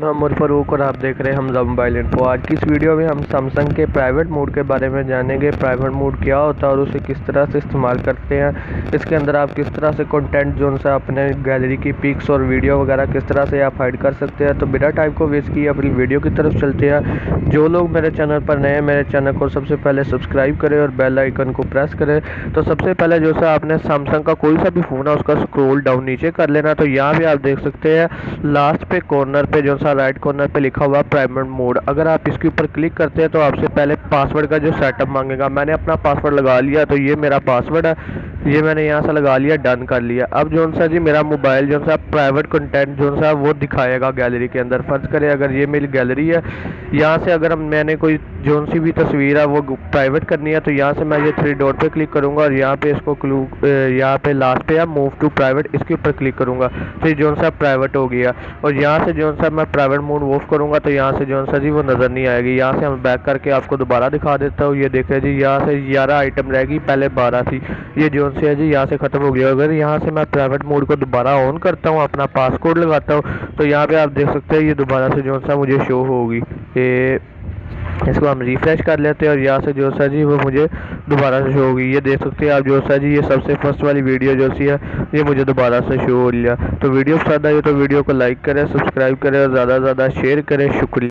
मैं उमर फ़ारूक और आप देख रहे हैं हमज़ा मोबाइल इन्फो। आज की इस वीडियो में हम सैमसंग के प्राइवेट मोड के बारे में जानेंगे। प्राइवेट मोड क्या होता है और उसे किस तरह से इस्तेमाल करते हैं। इसके अंदर आप किस तरह से कंटेंट जो सा अपने गैलरी की पिक्स और वीडियो वगैरह किस तरह से आप हाइड कर सकते हैं। तो बिना टाइम को वेस्ट किए अपनी वीडियो की तरफ चलते हैं। जो लोग मेरे चैनल पर नए हैं, मेरे चैनल को सबसे पहले सब्सक्राइब करें और बेल आइकन को प्रेस करें। तो सबसे पहले जो सा आपने सैमसंग का कोई सा भी फ़ोन है उसका स्क्रॉल डाउन नीचे कर लेना। तो यहाँ भी आप देख सकते हैं लास्ट पे कॉर्नर पे जो सा राइट कॉर्नर पे लिखा हुआ प्राइवेट मोड। अगर आप इसके ऊपर क्लिक करते हैं तो आपसे पहले पासवर्ड का जो सेटअप मांगेगा। मैंने अपना पासवर्ड लगा लिया, तो ये मेरा पासवर्ड है, ये मैंने यहाँ से लगा लिया, डन कर लिया। अब जो सा जी मेरा मोबाइल जो सा प्राइवेट कंटेंट जो सा वो दिखाएगा गैलरी के अंदर। फर्ज करें अगर ये मेरी गैलरी है, यहाँ से अगर मैंने कोई जो सी भी तस्वीर है वो प्राइवेट करनी है तो यहाँ से मैं ये 3 डॉट पे क्लिक करूँगा और यहाँ पे इसको यहाँ पे लास्ट पे है मूव टू प्राइवेट, इसके ऊपर क्लिक करूँगा तो ये जो सा प्राइवेट हो गया। और यहाँ से जो सा मैं प्राइवेट मोड ऑफ करूँगा तो यहाँ से जो सा जी वो नज़र नहीं आएगी। यहाँ से हम बैक करके आपको दोबारा दिखा देता हूँ। ये देखें जी, यहाँ से 11 आइटम रहेगी, पहले 12 थी, ये जो से है जी यहाँ से ख़त्म हो गया। अगर यहाँ से मैं प्राइवेट मोड को दोबारा ऑन करता हूँ, अपना पासकोड लगाता हूँ, तो यहाँ पे आप देख सकते हैं ये दोबारा से जो सा मुझे शो होगी। ये इसको हम रिफ्रेश कर लेते हैं और यहाँ से जो सा जी वो मुझे दोबारा से शो होगी। ये देख सकते हैं आप जो सा जी ये सबसे फर्स्ट वाली वीडियो जो सी है ये मुझे दोबारा से शो हो लिया। तो वीडियो पसंद आई तो वीडियो को लाइक करें, सब्सक्राइब करें और ज़्यादा से ज़्यादा शेयर करें। शुक्रिया।